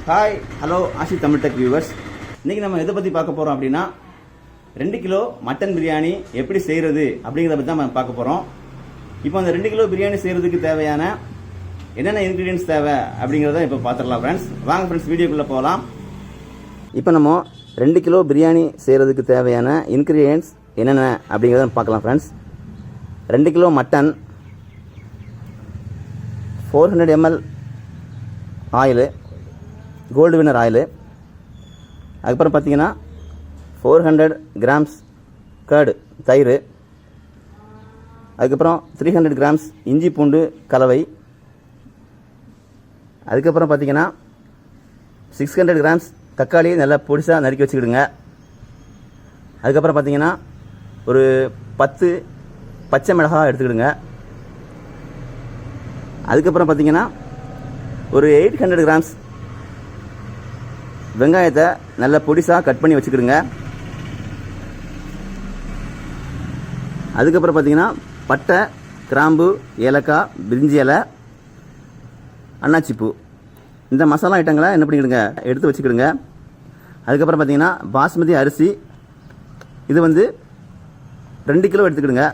Hi hello Ashiq Tamil tech viewers. இன்றைக்கி நம்ம எதை பற்றி பார்க்க போகிறோம் அப்படின்னா 2 கிலோ மட்டன் பிரியாணி எப்படி செய்கிறது அப்படிங்கிறத பற்றி தான் நம்ம பார்க்க போகிறோம். இப்போ அந்த 2 கிலோ பிரியாணி செய்கிறதுக்கு தேவையான என்னென்ன இன்க்ரீடியன்ஸ் தேவை அப்படிங்கிறத இப்போ பார்த்துடலாம் ஃப்ரெண்ட்ஸ். வாங்க ஃப்ரெண்ட்ஸ், வீடியோக்குள்ளே போகலாம். இப்போ நம்ம 2 கிலோ பிரியாணி செய்கிறதுக்கு தேவையான இன்க்ரீடியன்ஸ் என்னென்ன அப்படிங்கிறத பார்க்கலாம் friends. 2 kilo mutton, 400 ml oil, gold winner oil, அதுக்கப்புறம் பார்த்தீங்கன்னா 400 grams கர்டு தயிர், அதுக்கப்புறம் 300 grams இஞ்சி பூண்டு கலவை, அதுக்கப்புறம் பார்த்தீங்கன்னா 600 grams தக்காளி நல்லா பொடிசாக நறுக்கி வச்சுக்கிடுங்க. அதுக்கப்புறம் பார்த்தீங்கன்னா ஒரு 10 பச்சை மிளகாய் எடுத்துக்கிடுங்க. அதுக்கப்புறம் பார்த்தீங்கன்னா ஒரு 800 grams வெங்காயத்தை நல்லா பொடிசாக கட் பண்ணி வச்சுக்கிடுங்க. அதுக்கப்புறம் பார்த்தீங்கன்னா பட்டை, கிராம்பு, ஏலக்காய், பிரிஞ்சி இலை, அன்னாச்சிப்பூ, இந்த மசாலா ஐட்டங்களை என்ன பண்ணிக்கிடுங்க, எடுத்து வச்சுக்கிடுங்க. அதுக்கப்புறம் பார்த்தீங்கன்னா பாஸ்மதி அரிசி, இது வந்து 2 கிலோ எடுத்துக்கிடுங்க.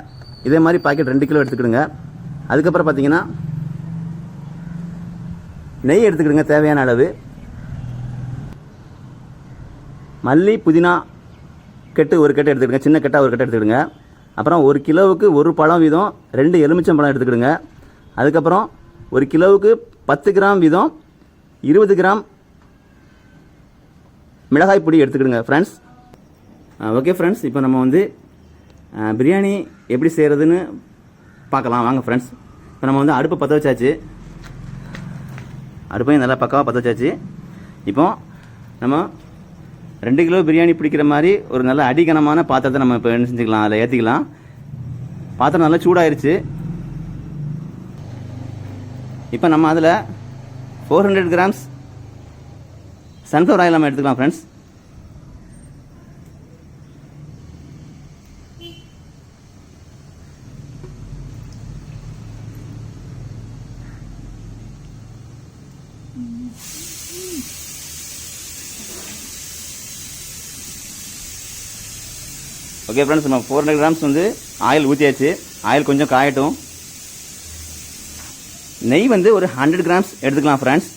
இதே மாதிரி பாக்கெட் 2 கிலோ எடுத்துக்கிடுங்க. அதுக்கப்புறம் பார்த்தீங்கன்னா நெய் எடுத்துக்கிடுங்க தேவையான அளவு. மல்லி, புதினா கெட்டு ஒரு கெட்டு எடுத்துக்கிடுங்க, சின்ன கெட்டாக ஒரு கெட்டு எடுத்துக்கிடுங்க. அப்புறம் 1 கிலோவுக்கு 1 பழம் வீதம் 2 எலுமிச்சம் பழம் எடுத்துக்கிடுங்க. அதுக்கப்புறம் 1 கிலோவுக்கு 10 கிராம் வீதம் 20 கிராம் மிளகாய் பொடி எடுத்துக்கிடுங்க ஃப்ரெண்ட்ஸ். ஓகே ஃப்ரெண்ட்ஸ், இப்போ நம்ம வந்து பிரியாணி எப்படி செய்கிறதுன்னு பார்க்கலாம் வாங்க ஃப்ரெண்ட்ஸ். இப்போ நம்ம வந்து அடுப்பை பற்ற வச்சாச்சு, அடுப்பையும் நல்லா பக்காவாக பற்ற வச்சாச்சு. இப்போ நம்ம 2 கிலோ பிரியாணி பிடிக்கிற மாதிரி ஒரு நல்ல அடிகனமான பாத்திரத்தை நம்ம இப்போ என்ன செஞ்சுக்கலாம், அதில் ஏற்றிக்கலாம். பாத்திரம் நல்லா சூடாயிருச்சு. இப்போ நம்ம அதில் 400 grams சன்ஃப்ளவர் ஆயில் நம்ம எடுத்துக்கலாம் ஃப்ரெண்ட்ஸ். ஓகே ஃப்ரெண்ட்ஸ், நம்ம 400 grams வந்து ஆயில் ஊற்றியாச்சு. ஆயில் கொஞ்சம் காயட்டும். நெய் வந்து ஒரு 100 grams எடுத்துக்கலாம் ஃப்ரெண்ட்ஸ்.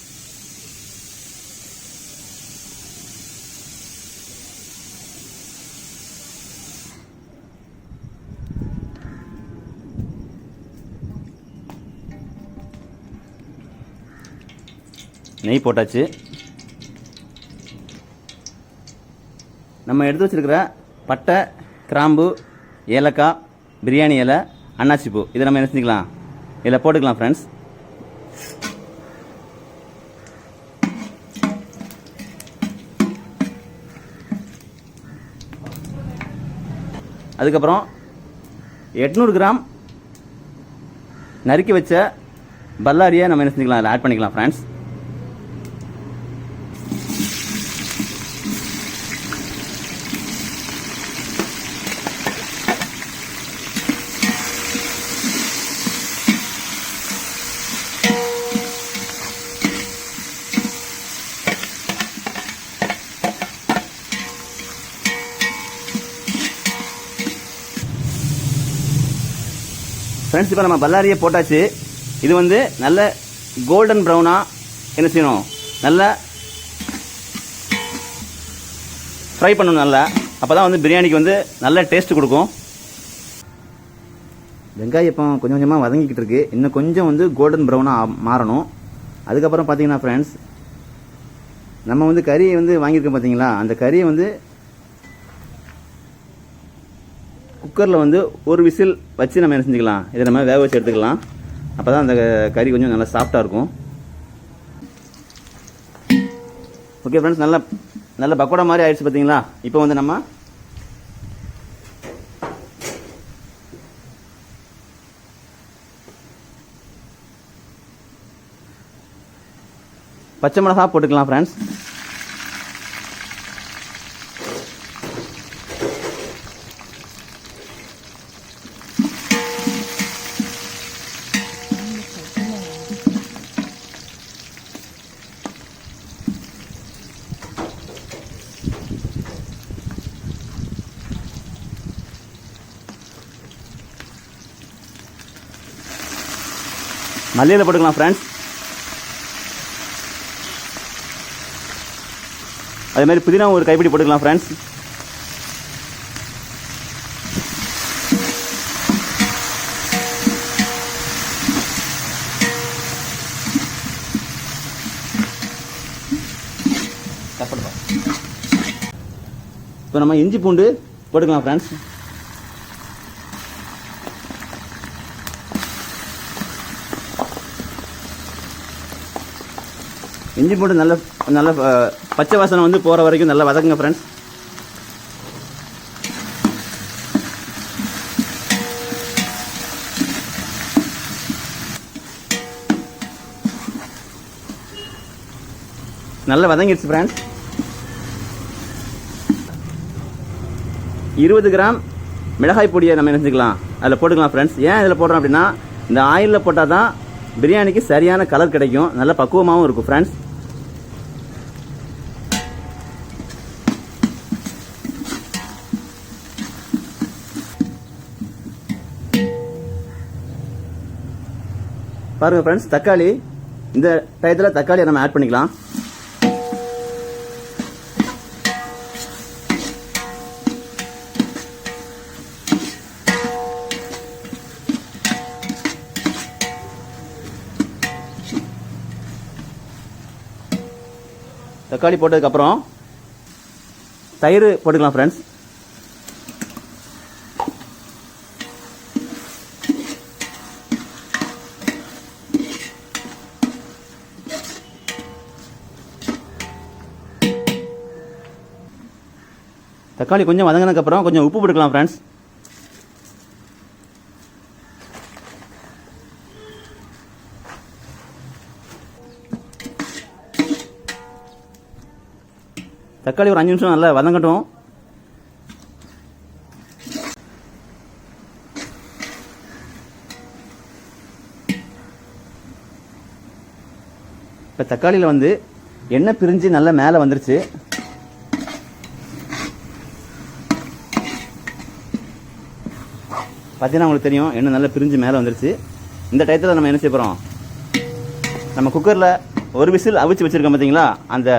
நெய் போட்டாச்சு. நம்ம எடுத்து வச்சிருக்கிற பட்டை, கிராம்பு, ஏலக்காய், பிரியாணி இலை, அன்னாச்சிப்பூ, இதை நம்ம என்ன செஞ்சுக்கலாம், இதில் போட்டுக்கலாம் ஃப்ரெண்ட்ஸ். அதுக்கப்புறம் 800 கிராம் நறுக்கி வச்ச பல்லாரியை நம்ம என்ன செஞ்சுக்கலாம், அதில் ஆட் பண்ணிக்கலாம் ஃப்ரெண்ட்ஸ். ஃப்ரெண்ட்ஸ், இப்போ நம்ம பல்லாரியை போட்டாச்சு. இது வந்து நல்ல கோல்டன் ப்ரௌனாக என்ன செய்யணும், நல்லா ஃப்ரை பண்ணணும் நல்லா. அப்போ தான் வந்து பிரியாணிக்கு வந்து நல்ல டேஸ்ட் கொடுக்கும். வெங்காயம் இப்போ கொஞ்சம் கொஞ்சமாக வதங்கிக்கிட்டு இருக்கு. இன்னும் கொஞ்சம் வந்து கோல்டன் ப்ரௌனாக மாறணும். அதுக்கப்புறம் பார்த்தீங்கன்னா ஃப்ரெண்ட்ஸ், நம்ம வந்து கறியை வந்து வாங்கியிருக்கோம் பார்த்தீங்களா, அந்த கறியை வந்து குக்கரில் வந்து ஒரு விசில் வச்சு நம்ம என்ன செஞ்சுக்கலாம், இதை நம்ம வேக வச்சு எடுத்துக்கலாம். அப்போ தான் அந்த கறி கொஞ்சம் நல்லா சாஃப்டாக இருக்கும். ஓகே ஃப்ரெண்ட்ஸ், நல்ல பக்கோடா மாதிரி ஆயிடுச்சு பார்த்தீங்களா. இப்போ வந்து நம்ம பச்சை மிளகாய் போட்டுக்கலாம் ஃப்ரெண்ட்ஸ். மல்லியில் போட்டுக்கலாம் ஃப்ரெண்ட்ஸ். அதே மாதிரி புதினா ஒரு கைப்பிடி போட்டுக்கலாம் ஃப்ரெண்ட்ஸ். இப்போ நம்ம இஞ்சி பூண்டு போட்டுக்கலாம் ஃப்ரெண்ட்ஸ். இஞ்சி பூண்டு நல்ல பச்சை வாசனை வந்து போகிற வரைக்கும் நல்லா வதக்குங்க ஃப்ரெண்ட்ஸ். நல்லா வதங்கிடுச்சு ஃப்ரெண்ட்ஸ். 20 கிராம் மிளகாய் பொடியை நம்ம என்ன செஞ்சுக்கலாம், அதில் போட்டுக்கலாம் ஃப்ரெண்ட்ஸ். ஏன் இதில் போடுறோம் அப்படின்னா, இந்த ஆயிலில் போட்டால் தான் பிரியாணிக்கு சரியான கலர் கிடைக்கும், நல்ல பக்குவமாகவும் இருக்கும் ஃப்ரெண்ட்ஸ். பாருங்க ஃப்ரெண்ட்ஸ், தக்காளி இந்த டயத்தில் தக்காளியை நம்ம ஆட் பண்ணிக்கலாம். தக்காளி போட்டதுக்கப்புறம் தயிர் போட்டுக்கலாம் ஃப்ரெண்ட்ஸ். தக்காளி கொஞ்சம் வதங்கினதுக்கப்புறம் கொஞ்சம் உப்பு போட்டுக்கலாம் ஃப்ரெண்ட்ஸ். தக்காளி ஒரு 5 நிமிஷம் நல்லா வதங்கட்டும். இப்போ தக்காளியில் வந்து எண்ணெய் பிரிஞ்சு நல்லா மேலே வந்துருச்சு. பார்த்தீங்கன்னா உங்களுக்கு தெரியும், எண்ணெய் நல்லா பிரிஞ்சு மேலே வந்துருச்சு. இந்த டயத்தில் நம்ம என்ன செய்ய போகிறோம், நம்ம குக்கரில் ஒரு விசில் அவிச்சு வச்சுருக்கோம் பார்த்தீங்களா, அந்த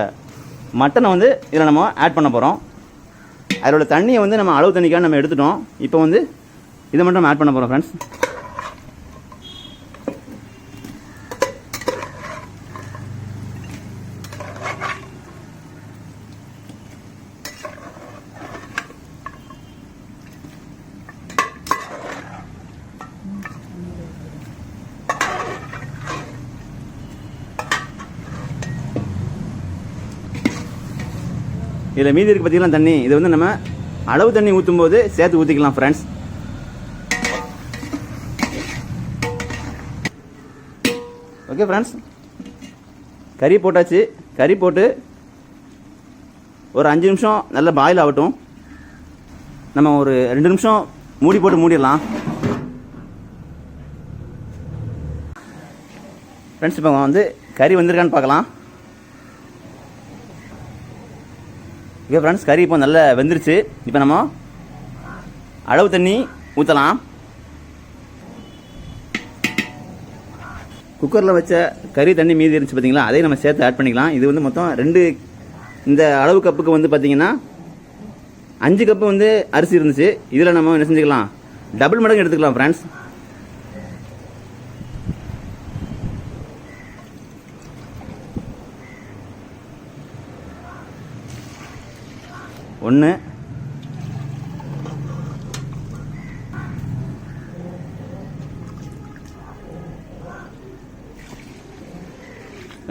மட்டனை வந்து இதில் நம்ம ஆட் பண்ண போகிறோம். அதோட தண்ணியை வந்து நம்ம அளவு தண்ணிக்காக நம்ம எடுத்துட்டோம். இப்போ வந்து இதை மட்டும் நம்ம ஆட் பண்ண போகிறோம் ஃப்ரெண்ட்ஸ். இதில் மீதி இருக்கு பார்த்தீங்களா தண்ணி, இது வந்து நம்ம அளவு தண்ணி ஊற்றும் போது சேர்த்து ஊற்றிக்கலாம் ஃப்ரெண்ட்ஸ். ஓகே ஃப்ரெண்ட்ஸ், கறி போட்டாச்சு. கறி போட்டு ஒரு 5 நிமிஷம் நல்லா பாயில் ஆகட்டும். நம்ம ஒரு 2 நிமிஷம் மூடி போட்டு மூடிடலாம் ஃப்ரெண்ட்ஸ். இப்போ வந்து கறி வந்திருக்கான்னு பார்க்கலாம். ஓகே ஃப்ரெண்ட்ஸ், கறி இப்போ நல்லா வெந்துருச்சு. இப்போ நம்ம அளவு தண்ணி ஊற்றலாம். குக்கரில் வச்ச கறி தண்ணி மீதி இருந்துச்சு பார்த்தீங்களா, அதையும் நம்ம சேர்த்து ஆட் பண்ணிக்கலாம். இது வந்து மொத்தம் 2 இந்த அளவு கப்புக்கு வந்து பார்த்தீங்கன்னா 5 கப்பு வந்து அரிசி இருந்துச்சு. இதில் நம்ம என்ன செஞ்சுக்கலாம், டபுள் மடங்கு எடுத்துக்கலாம் ஃப்ரெண்ட்ஸ். ஒன்று,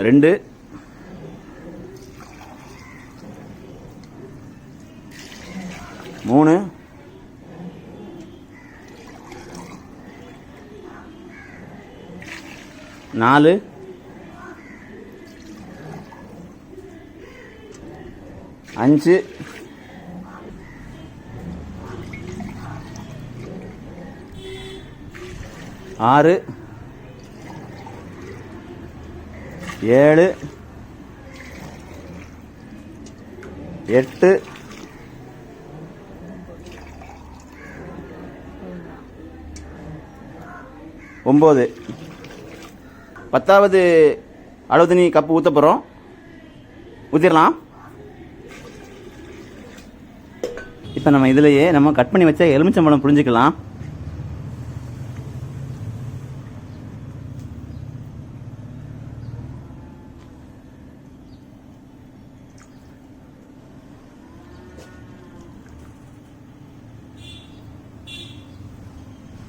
ரெண்டு, மூணு, நாலு, அஞ்சு, 6, 7, 8, 9. 10வது அளவு தண்ணி கப்பு ஊற்ற போகிறோம். ஊற்றிடலாம். இப்போ நம்ம இதிலேயே நம்ம கட் பண்ணி வச்ச எலுமிச்சம்பழம் புழிஞ்சிக்கலாம்.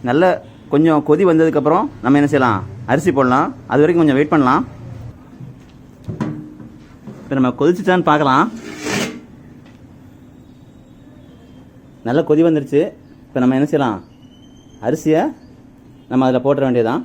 நல்ல கொஞ்சம் கொதி வந்ததுக்கப்புறம் நம்ம என்ன செய்யலாம், அரிசி போடலாம். அது வரைக்கும் கொஞ்சம் வெயிட் பண்ணலாம். இப்போ நம்ம கொதிச்சுட்டான்னு பார்க்கலாம். நல்லா கொதி வந்துருச்சு. இப்போ நம்ம என்ன செய்யலாம், அரிசியை நம்ம அதில் போட்டுற வேண்டியதான்.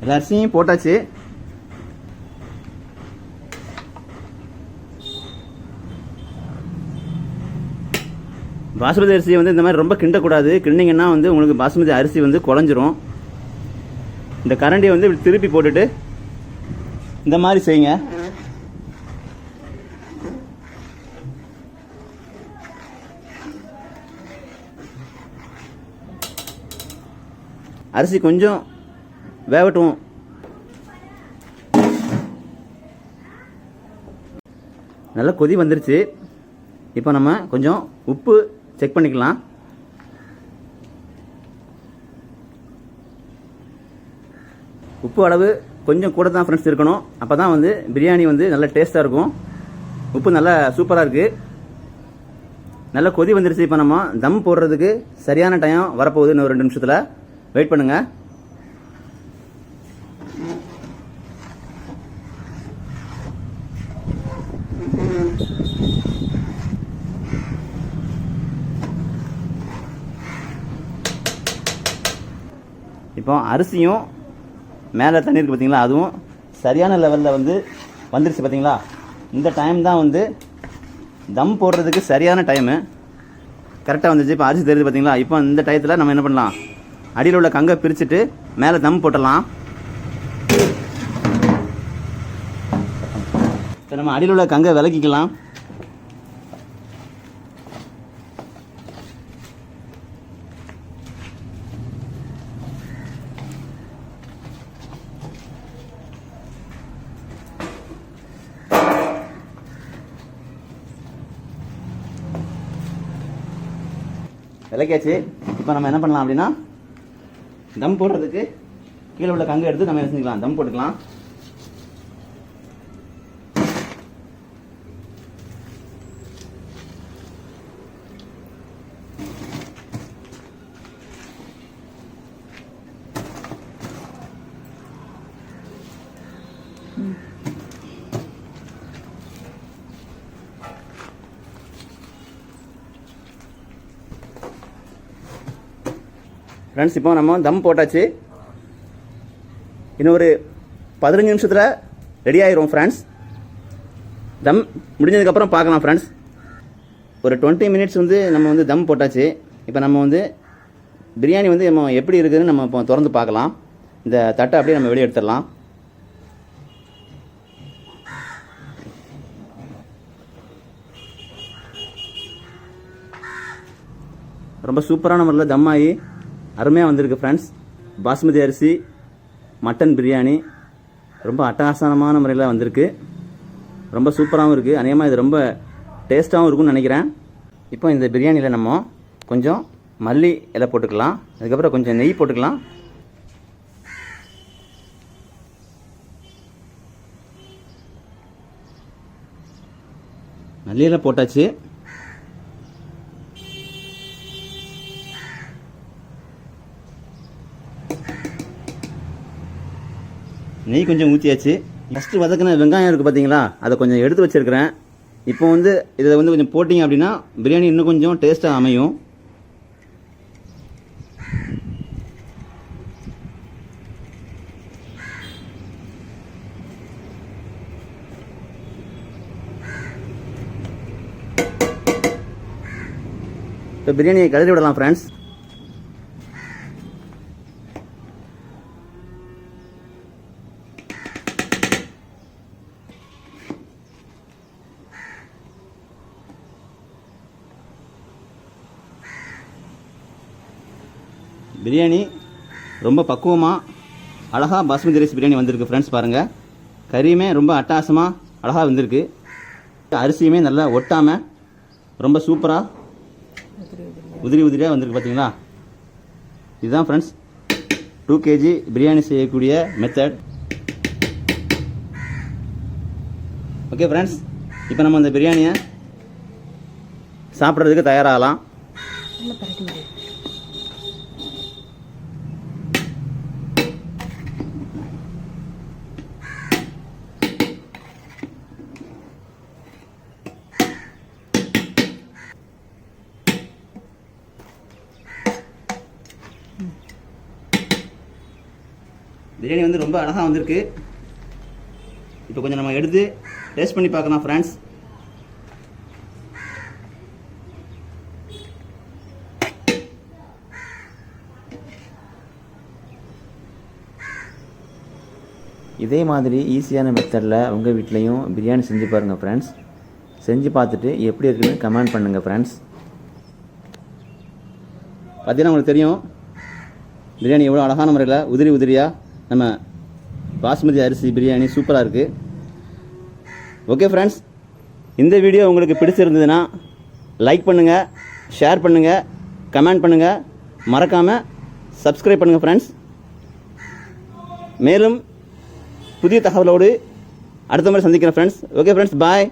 எல்லா அரிசியும் போட்டாச்சு. பாசுமதி அரிசியை வந்து இந்த மாதிரி ரொம்ப கிண்டக்கூடாது. கிண்டிங்கன்னா வந்து உங்களுக்கு பாசுமதி அரிசி வந்து குழஞ்சிரும். இந்த கரண்டியை வந்து இப்படி திருப்பி போட்டுட்டு இந்த மாதிரி செய்யுங்க. அரிசி கொஞ்சம் வேகட்டும். நல்லா கொதி வந்துருச்சு. இப்போ நம்ம கொஞ்சம் உப்பு செக் பண்ணிக்கலாம். உப்பு அளவு கொஞ்சம் கூட தான் ஃப்ரெண்ட்ஸ் இருக்கணும். அப்போ தான் வந்து பிரியாணி வந்து நல்லா டேஸ்ட்டாக இருக்கும். உப்பு நல்லா சூப்பராக இருக்குது. நல்லா கொதி வந்துருச்சு. இப்போ நம்ம தம் போடுறதுக்கு சரியான டைம் வரப்போகுது. இன்னும் 2 நிமிஷத்தில் வெயிட் பண்ணுங்கள். இப்போ அரிசியும் மேலே தண்ணி இருக்குது பார்த்தீங்களா, அதுவும் சரியான லெவலில் வந்து வந்துருச்சு பார்த்தீங்களா. இந்த டைம் தான் வந்து தம் போடுறதுக்கு சரியான டைமு. கரெக்டாக வந்துச்சு. இப்போ அரிசி தெரியுது பார்த்தீங்களா. இப்போ இந்த டயத்தில் நம்ம என்ன பண்ணலாம், அடியில் உள்ள கங்கை பிரிச்சுட்டு மேலே தம் போட்டுடலாம். இப்போ நம்ம அடியில் உள்ள கங்கை விலக்கிக்கலாம். விளக்கியாச்சு. இப்போ நம்ம என்ன பண்ணலாம் அப்படின்னா, தம் போடுறதுக்கு கீழே உள்ள கங்கை எடுத்து நம்ம என்ன செஞ்சுக்கலாம், தம் போட்டுக்கலாம். ஃப்ரெண்ட்ஸ், இப்போ நம்ம தம் போட்டாச்சு. இன்னும் ஒரு 15 நிமிஷத்தில் ரெடி ஆயிரும் ஃப்ரெண்ட்ஸ். தம் முடிஞ்சதுக்கப்புறம் பார்க்கலாம் ஃப்ரெண்ட்ஸ். ஒரு 20 மினிட்ஸ் வந்து நம்ம வந்து தம் போட்டாச்சு. இப்போ நம்ம வந்து பிரியாணி வந்து நம்ம எப்படி இருக்குதுன்னு நம்ம இப்போ திறந்து பார்க்கலாம். இந்த தட்டை அப்படியே நம்ம வெளியே எடுத்துடலாம். ரொம்ப சூப்பரான முறையில் தம் ஆகி அருமையாக வந்திருக்கு ஃப்ரெண்ட்ஸ். பாஸ்மதி அரிசி மட்டன் பிரியாணி ரொம்ப அட்டகாசமான முறையில் வந்திருக்கு. ரொம்ப சூப்பராகவும் இருக்குது. அநேகமாக இது ரொம்ப டேஸ்ட்டாகவும் இருக்கும்னு நினைக்கிறேன். இப்போ இந்த பிரியாணியில் நம்ம கொஞ்சம் மல்லி இலை போட்டுக்கலாம். அதுக்கப்புறம் கொஞ்சம் நெய் போட்டுக்கலாம். மல்லி இலை போட்டாச்சு. நெய் கொஞ்சம் ஊற்றியாச்சு. ஃபஸ்ட்டு வதக்கின வெங்காயம் இருக்குது பார்த்தீங்களா, அதை கொஞ்சம் எடுத்து வச்சுருக்கிறேன். இப்போ வந்து இதை வந்து கொஞ்சம் போட்டிங்க அப்படின்னா பிரியாணி இன்னும் கொஞ்சம் டேஸ்ட்டாக அமையும். இப்போ பிரியாணியை கிளறி விடலாம் ஃப்ரெண்ட்ஸ். பிரியாணி ரொம்ப பக்குவமாக அழகாக பாஸ்மதி ரைஸ் பிரியாணி வந்திருக்கு ஃப்ரெண்ட்ஸ். பாருங்கள், கறியுமே ரொம்ப அட்டகாசமாக அழகாக வந்திருக்கு. அரிசியுமே நல்லா ஒட்டாமல் ரொம்ப சூப்பராக உதிரி உதிரியாக வந்திருக்கு பார்த்தீங்களா. இதுதான் ஃப்ரெண்ட்ஸ் 2 kg பிரியாணி செய்யக்கூடிய மெத்தட். ஓகே ஃப்ரெண்ட்ஸ், இப்போ நம்ம அந்த பிரியாணியை சாப்பிட்றதுக்கு தயாராகலாம். பிரியாணி வந்து ரொம்ப அழகாக வந்திருக்கு. இப்போ கொஞ்சம் நம்ம எடுத்து டேஸ்ட் பண்ணி பார்க்கலாம் ஃப்ரெண்ட்ஸ். இதே மாதிரி ஈஸியான மெத்தடில் உங்கள் வீட்லேயும் பிரியாணி செஞ்சு பாருங்கள் ஃப்ரெண்ட்ஸ். செஞ்சு பார்த்துட்டு எப்படி இருக்குன்னு கமெண்ட் பண்ணுங்கள் ஃப்ரெண்ட்ஸ். பார்த்தீங்கன்னா உங்களுக்கு தெரியும் பிரியாணி எவ்வளோ அழகான முறையில் உதிரி உதிரியாக நம்ம பாஸ்மதி அரிசி பிரியாணி சூப்பராக இருக்குது. ஓகே ஃப்ரெண்ட்ஸ், இந்த வீடியோ உங்களுக்கு பிடிச்சிருந்ததுன்னா லைக் பண்ணுங்கள், ஷேர் பண்ணுங்கள், கமெண்ட் பண்ணுங்கள், மறக்காமல் சப்ஸ்கிரைப் பண்ணுங்கள் ஃப்ரெண்ட்ஸ். மேலும் புதிய தகவலோடு அடுத்த முறை சந்திக்கிறேன் ஃப்ரெண்ட்ஸ். ஓகே ஃப்ரெண்ட்ஸ், பாய்.